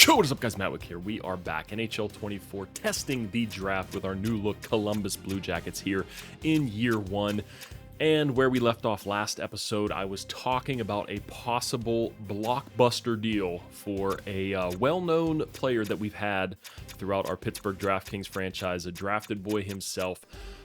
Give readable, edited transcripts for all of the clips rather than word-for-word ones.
Yo, what is up guys, MattWic here. We are back, NHL 24, testing the draft with our new look Columbus Blue Jackets here in year one. And where we left off last episode, I was talking about a possible blockbuster deal for a well-known player that we've had throughout our Pittsburgh DraftKings franchise, a drafted boy himself,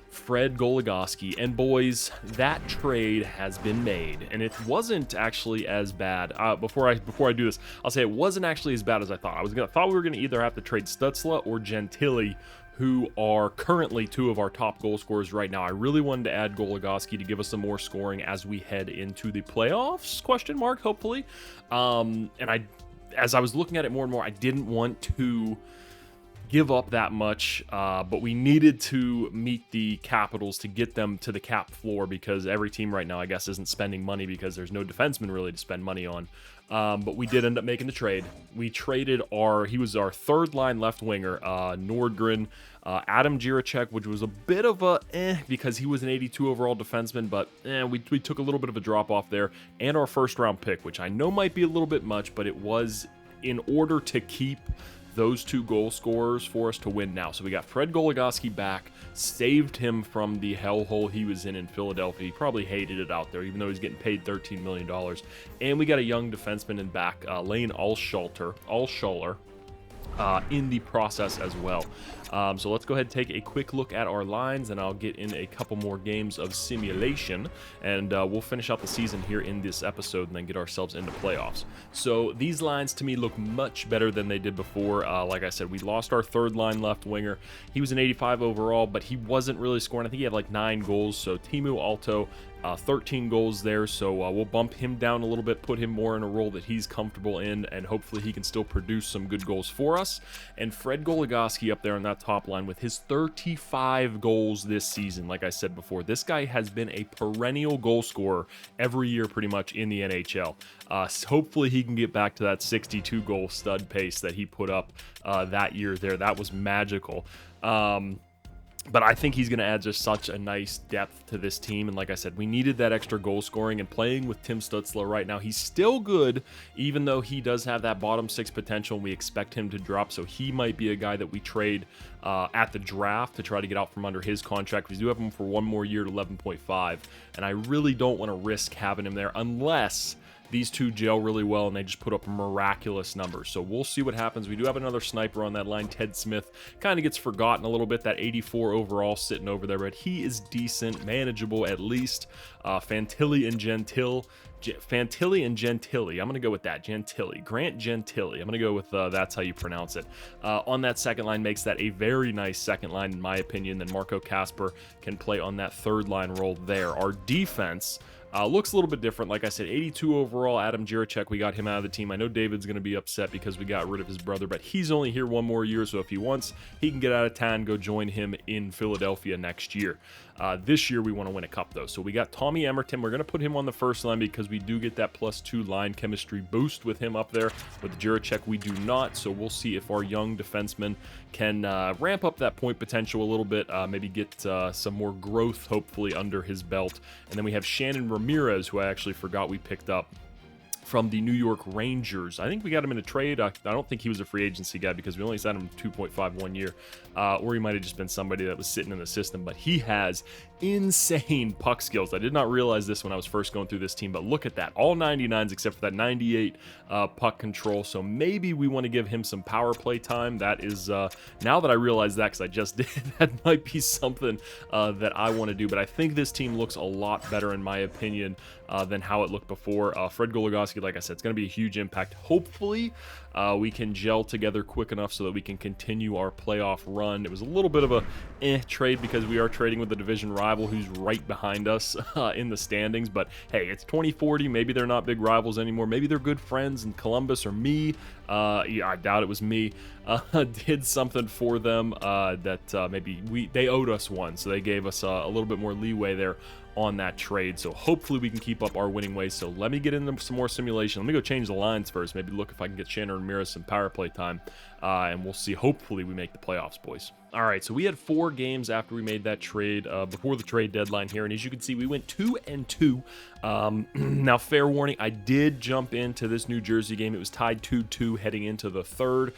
Fred Goligoski. And boys, that trade has been made, and it wasn't actually as bad. Before I do this, I'll say it wasn't actually as bad as I thought. I thought we were going to either have to trade Stützle or Gentili, who are currently two of our top goal scorers right now. I really wanted to add Goligoski to give us some more scoring as we head into the playoffs, question mark, hopefully. As I was looking at it more and more, I didn't want to give up that much, but we needed to meet the Capitals to get them to the cap floor, because every team right now, I guess, isn't spending money because there's no defenseman really to spend money on. But we did end up making the trade. We traded he was our third line left winger, Nordgren, Adam Jiricek, which was a bit of a because he was an 82 overall defenseman, but we took a little bit of a drop off there, and our first round pick, which I know might be a little bit much, but it was in order to keep those two goal scorers for us to win now. So we got Fred Goligoski back, saved him from the hellhole he was in Philadelphia. He probably hated it out there, even though he's getting paid $13 million. And we got a young defenseman in back, Lane Alschuler, in the process as well. So let's go ahead and take a quick look at our lines, and I'll get in a couple more games of simulation, and we'll finish out the season here in this episode and then get ourselves into playoffs. So these lines to me look much better than they did before. Like I said, we lost our third line left winger. He was an 85 overall, but he wasn't really scoring. I think he had like 9 goals. So Timu Alto, 13 goals there, so we'll bump him down a little bit, put him more in a role that he's comfortable in, and hopefully he can still produce some good goals for us. And Fred Goligoski up there on that top line with his 35 goals this season. Like I said before, this guy has been a perennial goal scorer every year pretty much in the NHL. Hopefully he can get back to that 62 goal stud pace that he put up that year there. That was magical. But I think he's going to add just such a nice depth to this team. And like I said, we needed that extra goal scoring, and playing with Tim Stützle right now, he's still good, even though he does have that bottom 6 potential, and we expect him to drop. So he might be a guy that we trade at the draft to try to get out from under his contract. We do have him for one more year at 11.5, and I really don't want to risk having him there unless these two gel really well and they just put up miraculous numbers. So we'll see what happens. We do have another sniper on that line. Ted Smith kind of gets forgotten a little bit, that 84 overall sitting over there, but he is decent, manageable at least. Fantilli and Gentili. I'm going to go with that. Grant Gentili. I'm going to go with that's how you pronounce it. On that second line, makes that a very nice second line, in my opinion. Then Marco Kasper can play on that third line role there. Our defense looks a little bit different. Like I said, 82 overall, Adam Jiricek, we got him out of the team. I know David's going to be upset because we got rid of his brother, but he's only here one more year, so if he wants, he can get out of town, go join him in Philadelphia next year. This year, we want to win a cup, though. So we got Tommy Emerton. We're going to put him on the first line because we do get that +2 line chemistry boost with him up there. With Jiricek, we do not, so we'll see if our young defenseman can ramp up that point potential a little bit, maybe get some more growth, hopefully, under his belt. And then we have Shannon Ramirez, who I actually forgot we picked up from the New York Rangers. I think we got him in a trade. I don't think he was a free agency guy because we only signed him 2.5 1 year. Or he might have just been somebody that was sitting in the system, but he has insane puck skills. I did not realize this when I was first going through this team, but look at that. All 99s except for that 98 puck control. So maybe we want to give him some power play time. That is, now that I realize that, because I just did, that might be something that I want to do. But I think this team looks a lot better, in my opinion, than how it looked before. Fred Goligoski, like I said, it's going to be a huge impact. Hopefully, we can gel together quick enough so that we can continue our playoff run. It was a little bit of a trade because we are trading with a division rival who's right behind us in the standings. But hey, it's 2040. Maybe they're not big rivals anymore. Maybe they're good friends, and Columbus or me, yeah, I doubt it was me, did something for them that maybe they owed us one. So they gave us a little bit more leeway there on that trade. So hopefully we can keep up our winning ways. So let me get into some more simulation. Let me go change the lines first. Maybe look if I can get Shannon Ramirez some power play time. And we'll see. Hopefully we make the playoffs, boys. All right, so we had 4 games after we made that trade before the trade deadline here, and as you can see, we went 2-2. Now, fair warning, I did jump into this New Jersey game. It was tied 2-2 heading into the third.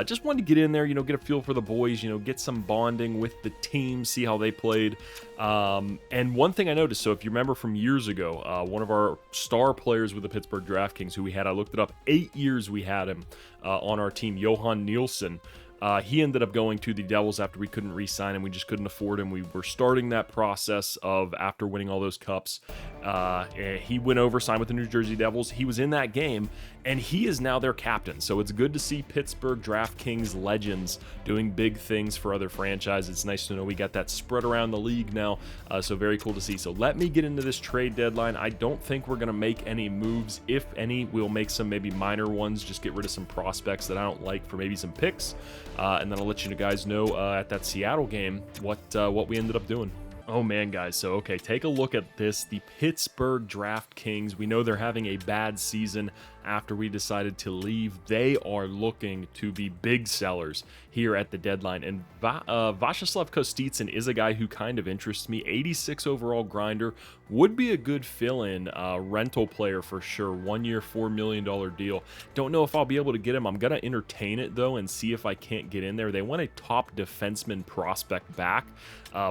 Just wanted to get in there, get a feel for the boys, get some bonding with the team, see how they played. And one thing I noticed, so if you remember from years ago, one of our star players with the Pittsburgh DraftKings, who we had, I looked it up, 8 years we had him on our team, Johan Nielsen. He ended up going to the Devils after we couldn't re-sign him. We just couldn't afford him. We were starting that process of after winning all those cups. He went over, signed with the New Jersey Devils. He was in that game, and he is now their captain. So it's good to see Pittsburgh DraftKings legends doing big things for other franchises. It's nice to know we got that spread around the league now. So very cool to see. So let me get into this trade deadline. I don't think we're going to make any moves. If any, we'll make some maybe minor ones. Just get rid of some prospects that I don't like for maybe some picks. And then I'll let you guys know at that Seattle game what we ended up doing. Oh man, guys, so okay, take a look at this. The Pittsburgh DraftKings, we know they're having a bad season after we decided to leave. They are looking to be big sellers here at the deadline, and Vyacheslav Kostitsyn is a guy who kind of interests me. 86 overall grinder, would be a good fill-in rental player for sure. 1 year, $4 million deal. Don't know if I'll be able to get him. I'm gonna entertain it though and see if I can't get in there. They want a top defenseman prospect back.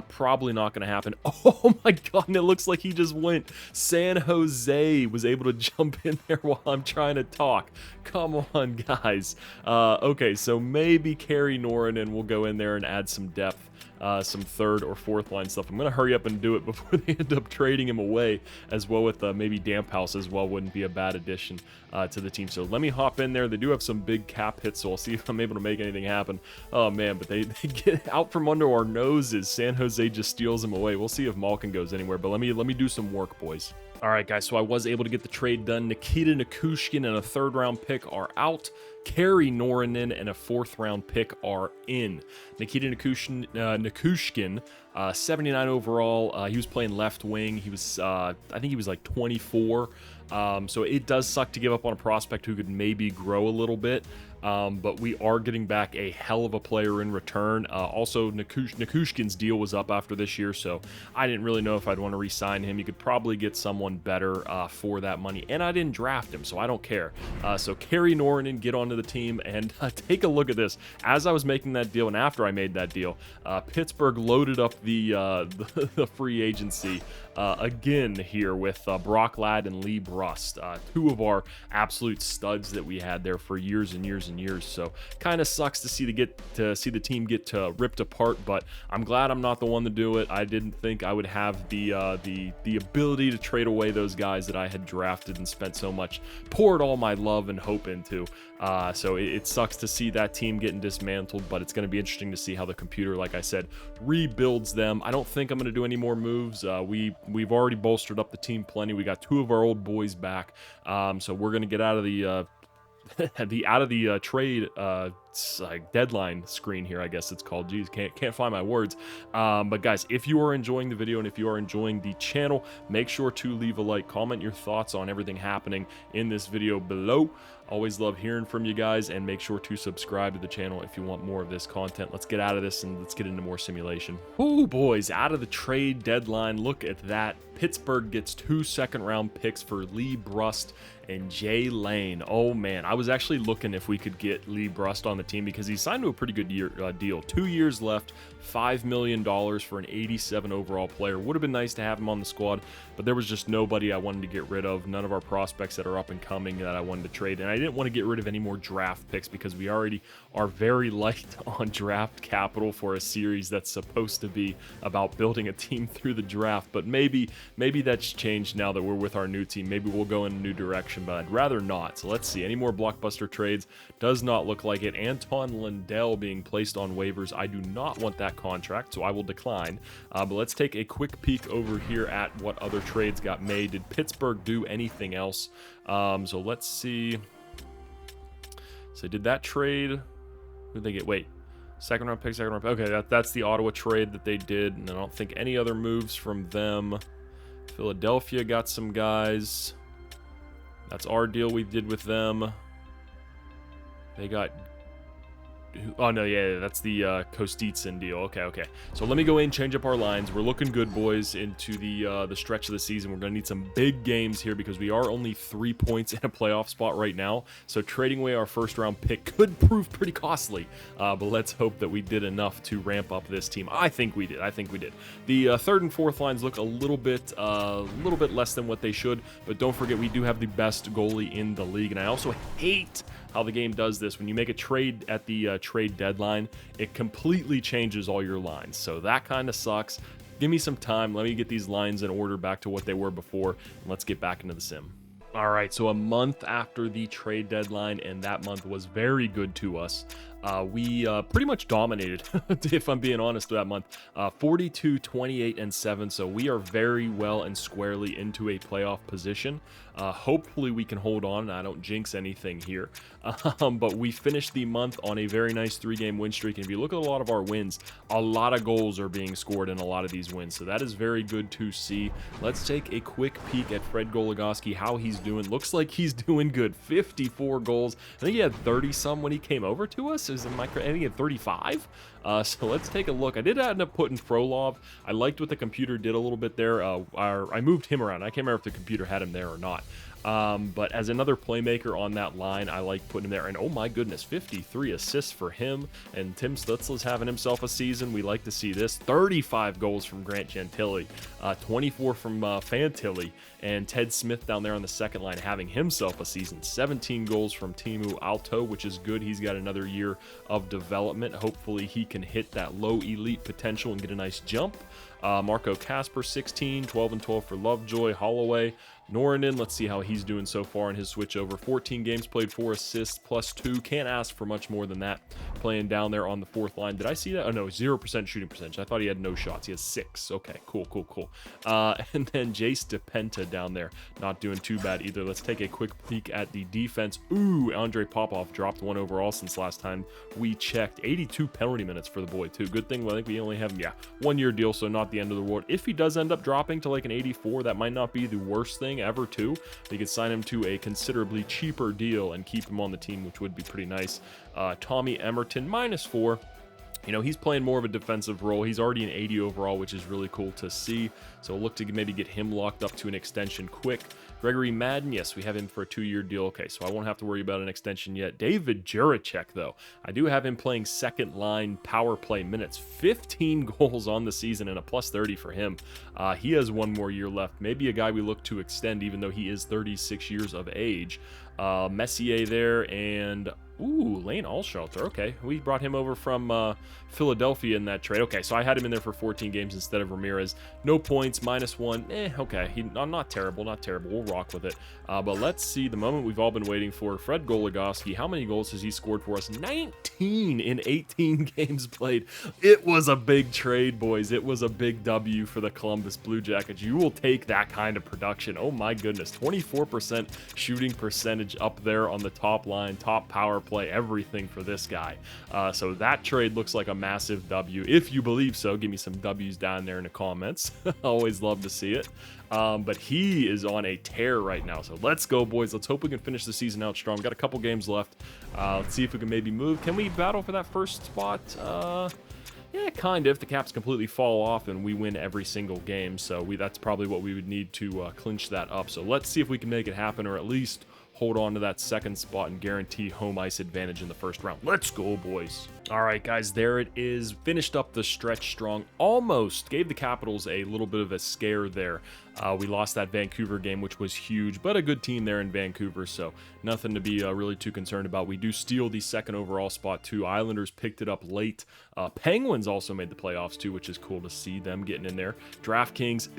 Probably not gonna happen. Oh my god, and it looks like he just went. San Jose was able to jump in there while I'm trying to talk. Come on, guys. Okay, so maybe Kerry Norinen will go in there and add some depth. Some third or fourth line stuff. I'm going to hurry up and do it before they end up trading him away, as well with maybe Damp House as well. Wouldn't be a bad addition to the team. So let me hop in there. They do have some big cap hits, so I'll see if I'm able to make anything happen. Oh man, but they get out from under our noses. San Jose just steals him away. We'll see if Malkin goes anywhere, but let me do some work, boys. All right, guys, so I was able to get the trade done. Nikita Nikushkin and a third-round pick are out. Kerry Norinen and a fourth-round pick are in. Nikita Nikushkin, 79 overall. He was playing left wing. He was, I think he was like 24. So it does suck to give up on a prospect who could maybe grow a little bit. But we are getting back a hell of a player in return. Also, Nikushkin's deal was up after this year, so I didn't really know if I'd want to re-sign him. You could probably get someone better for that money, and I didn't draft him, so I don't care. So Kerry Norinen, get onto the team, and take a look at this. As I was making that deal, and after I made that deal, Pittsburgh loaded up the free agency again here with Brock Ladd and Lee Brust, two of our absolute studs that we had there for years and years and years. So kind of sucks to see the team get ripped apart, but I'm glad I'm not the one to do it. I didn't think I would have the ability to trade away those guys that I had drafted and spent so much, poured all my love and hope into. So it sucks to see that team getting dismantled, but it's going to be interesting to see how the computer, like I said, rebuilds them. I don't think I'm going to do any more moves. We've already bolstered up the team plenty. We got two of our old boys back, so we're going to get out of the trade deadline screen here, I guess it's called. Geez, can't find my words. But guys, if you are enjoying the video and if you are enjoying the channel, make sure to leave a like, comment your thoughts on everything happening in this video below. Always love hearing from you guys, and make sure to subscribe to the channel if you want more of this content. Let's get out of this and let's get into more simulation. Oh boys, out of the trade deadline, look at that. Pittsburgh gets 2 second-round picks for Lee Brust and Jay Lane. Oh man, I was actually looking if we could get Lee Brust on the team because he signed to a pretty good deal. 2 years left, $5 million for an 87 overall player. Would have been nice to have him on the squad, but there was just nobody I wanted to get rid of. None of our prospects that are up and coming that I wanted to trade, and I didn't want to get rid of any more draft picks because we already are very light on draft capital for a series that's supposed to be about building a team through the draft. But maybe that's changed now that we're with our new team. Maybe we'll go in a new direction, but I'd rather not. So let's see. Any more blockbuster trades? Does not look like it. Anton Lundell being placed on waivers. I do not want that contract, so I will decline. But let's take a quick peek over here at what other trades got made. Did Pittsburgh do anything else? So let's see. So did that trade? Who did they get? Wait. Second round pick. Okay, that's the Ottawa trade that they did, and I don't think any other moves from them. Philadelphia got some guys. That's our deal we did with them. They got Oh, no, yeah, that's the Kostitsin deal. Okay. So let me go in, change up our lines. We're looking good, boys, into the stretch of the season. We're going to need some big games here because we are only 3 points in a playoff spot right now. So trading away our first-round pick could prove pretty costly. But let's hope that we did enough to ramp up this team. I think we did. The third and fourth lines look a little bit less than what they should. But don't forget, we do have the best goalie in the league. And I also hate how the game does this. When you make a trade at the trade deadline, it completely changes all your lines. So that kind of sucks. Give me some time. Let me get these lines in order back to what they were before. And let's get back into the sim. All right, so a month after the trade deadline, and that month was very good to us. We pretty much dominated, if I'm being honest, that month. 42, 28, and 7, so we are very well and squarely into a playoff position. Hopefully we can hold on. I don't jinx anything here. But we finished the month on a very nice 3-game win streak, and if you look at a lot of our wins, a lot of goals are being scored in a lot of these wins, so that is very good to see. Let's take a quick peek at Fred Goligoski, how he's doing. Looks like he's doing good. 54 goals. I think he had 30-some when he came over to us. I think he had 35. So let's take a look. I did end up putting Frolov. I liked what the computer did a little bit there. I moved him around. I can't remember if the computer had him there or not. But as another playmaker on that line, I like putting him there. And oh my goodness, 53 assists for him. And Tim Stutzla's having himself a season. We like to see this. 35 goals from Grant Gentili, 24 from Fantilli, and Ted Smith down there on the second line having himself a season. 17 goals from Timu Alto, which is good. He's got another year of development. Hopefully he can hit that low elite potential and get a nice jump. Marco Casper, 16, 12 and 12 for Lovejoy. Holloway, Norrinen, let's see how he's doing so far in his switch over. 14 games played, 4 assists, +2. Can't ask for much more than that. Playing down there on the fourth line. Did I see that? Oh, no, 0% shooting percentage. I thought he had no shots. He has 6. Okay, cool. And then Jace DePenta down there. Not doing too bad either. Let's take a quick peek at the defense. Ooh, Andre Popov dropped 1 overall since last time we checked. 82 penalty minutes for the boy, too. Good thing, I think we only have him, 1-year deal, so not the end of the world. If he does end up dropping to like an 84, that might not be the worst thing ever, too. They could sign him to a considerably cheaper deal and keep him on the team, which would be pretty nice. Tommy Emerton, -4. You know, he's playing more of a defensive role. He's already an 80 overall, which is really cool to see. So look to maybe get him locked up to an extension quick. Gregory Madden, yes, we have him for a 2-year deal. Okay, so I won't have to worry about an extension yet. David Juracek, though. I do have him playing second line power play minutes. 15 goals on the season and a +30 for him. He has 1 more year left. Maybe a guy we look to extend, even though he is 36 years of age. Messier there, and ooh, Lane Allshelter. Okay, we brought him over from Philadelphia in that trade. Okay, so I had him in there for 14 games instead of Ramirez. No points, -1. Okay, not terrible. We'll rock with it. But let's see the moment we've all been waiting for. Fred Goligoski, how many goals has he scored for us? 19 in 18 games played. It was a big trade, boys. It was a big W for the Columbus Blue Jackets. You will take that kind of production. Oh my goodness, 24% shooting percentage up there on the top line, top power play, everything for this guy. So that trade looks like a massive W. If you believe so, give me some W's down there in the comments. Always love to see it. But he is on a tear right now. So let's go, boys. Let's hope we can finish the season out strong. Got a couple games left. Let's see if we can maybe move. Can we battle for that first spot? Yeah, kind of. The Caps completely fall off and we win every single game. So that's probably what we would need to clinch that up. So let's see if we can make it happen, or at least hold on to that second spot and guarantee home ice advantage in the first round. Let's go, boys. All right, guys, there it is. Finished up the stretch strong. Almost gave the Capitals a little bit of a scare there. We lost that Vancouver game, which was huge, but a good team there in Vancouver, so nothing to be really too concerned about. We do steal the second overall spot, too. Islanders picked it up late. Penguins also made the playoffs, too, which is cool to see them getting in there. DraftKings,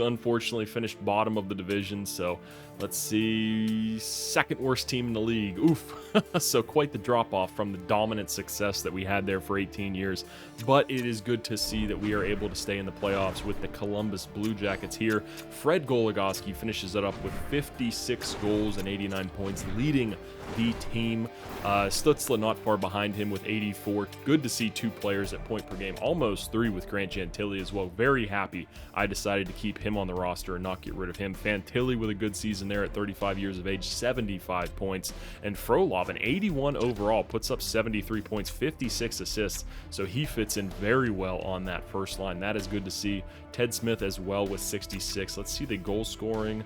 unfortunately, finished bottom of the division, so let's see. Second worst team in the league. Oof. So quite the drop-off from the dominant success that we had there for 18 years. But it is good to see that we are able to stay in the playoffs with the Columbus Blue Jackets here. Fred Goligoski finishes it up with 56 goals and 89 points, leading the team. Stutzla not far behind him with 84. Good to see 2 players at point per game, almost 3 with Grant Gentili as well. Very happy I decided to keep him on the roster and not get rid of him. Fantilli with a good season there at 35 years of age, 75 points. And Frolov, an 81 overall, puts up 73 points, 56 assists. So he fits in very well on that first line. That is good to see. Ted Smith as well with 66. Let's see the goal scoring.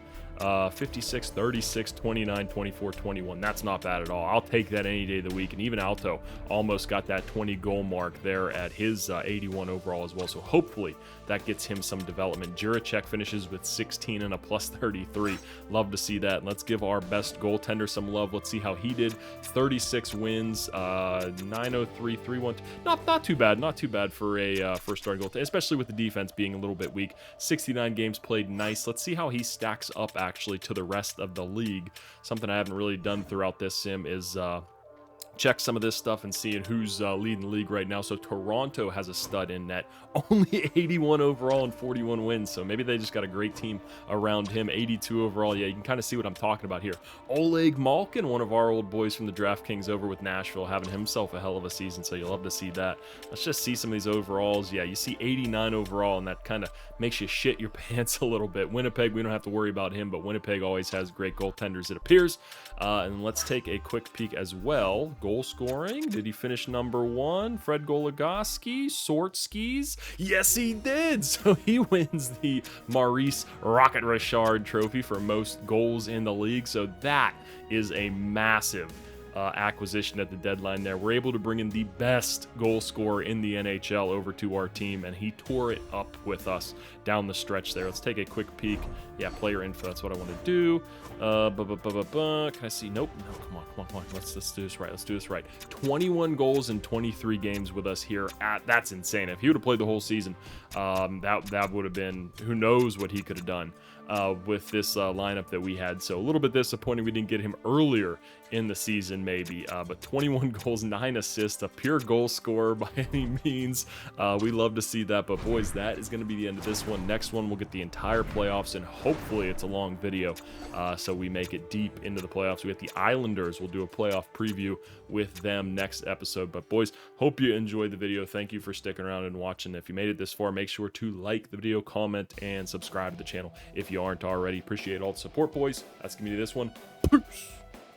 56, 36, 29, 24, 21. That's not bad at all. I'll take that any day of the week. And even Alto almost got that 20 goal mark there at his 81 overall as well. So hopefully that gets him some development. Juracek finishes with 16 and a plus 33. Love to see that. Let's give our best goaltender some love. Let's see how he did. 36 wins, 903, 312. Not too bad. Not too bad for a first starting goaltender, especially with the defense being a little bit weak. 69 games played, nice. Let's see how he stacks up actually to the rest of the league. Something I haven't really done throughout this sim is check some of this stuff and seeing who's leading the league right now. So Toronto has a stud in net, only 81 overall and 41 wins. So maybe they just got a great team around him. 82 overall. Yeah, you can kind of see what I'm talking about here. Oleg Malkin, one of our old boys from the DraftKings over with Nashville, having himself a hell of a season. So you'll love to see that. Let's just see some of these overalls. Yeah, you see 89 overall, and that kind of makes you shit your pants a little bit. Winnipeg, we don't have to worry about him, but Winnipeg always has great goaltenders, it appears. And let's take a quick peek as well. Goal scoring. Did he finish number 1? Fred Goligoski, Sortskis. Yes, he did. So he wins the Maurice Rocket Richard trophy for most goals in the league. So that is a massive acquisition at the deadline there. We're able to bring in the best goal scorer in the NHL over to our team, and he tore it up with us down the stretch there. Let's take a quick peek. Yeah, player info, that's what I want to do. Can I see? Nope. No, come on. Let's do this right. Let's do this right. 21 goals in 23 games with us here. That's insane. If he would have played the whole season, that would have been, who knows what he could have done with this lineup that we had. So a little bit disappointing we didn't get him earlier in the season maybe, but 21 goals, 9 assists, a pure goal scorer by any means. We love to see that, but boys, that is going to be the end of this one. Next one, we'll get the entire playoffs, and hopefully it's a long video, so we make it deep into the playoffs. We get the Islanders. We'll do a playoff preview with them next episode. But boys, hope you enjoyed the video. Thank you for sticking around and watching. If you made it this far, make sure to like the video, comment, and subscribe to the channel if you aren't already. Appreciate all the support, boys. That's going to be this one. Peace.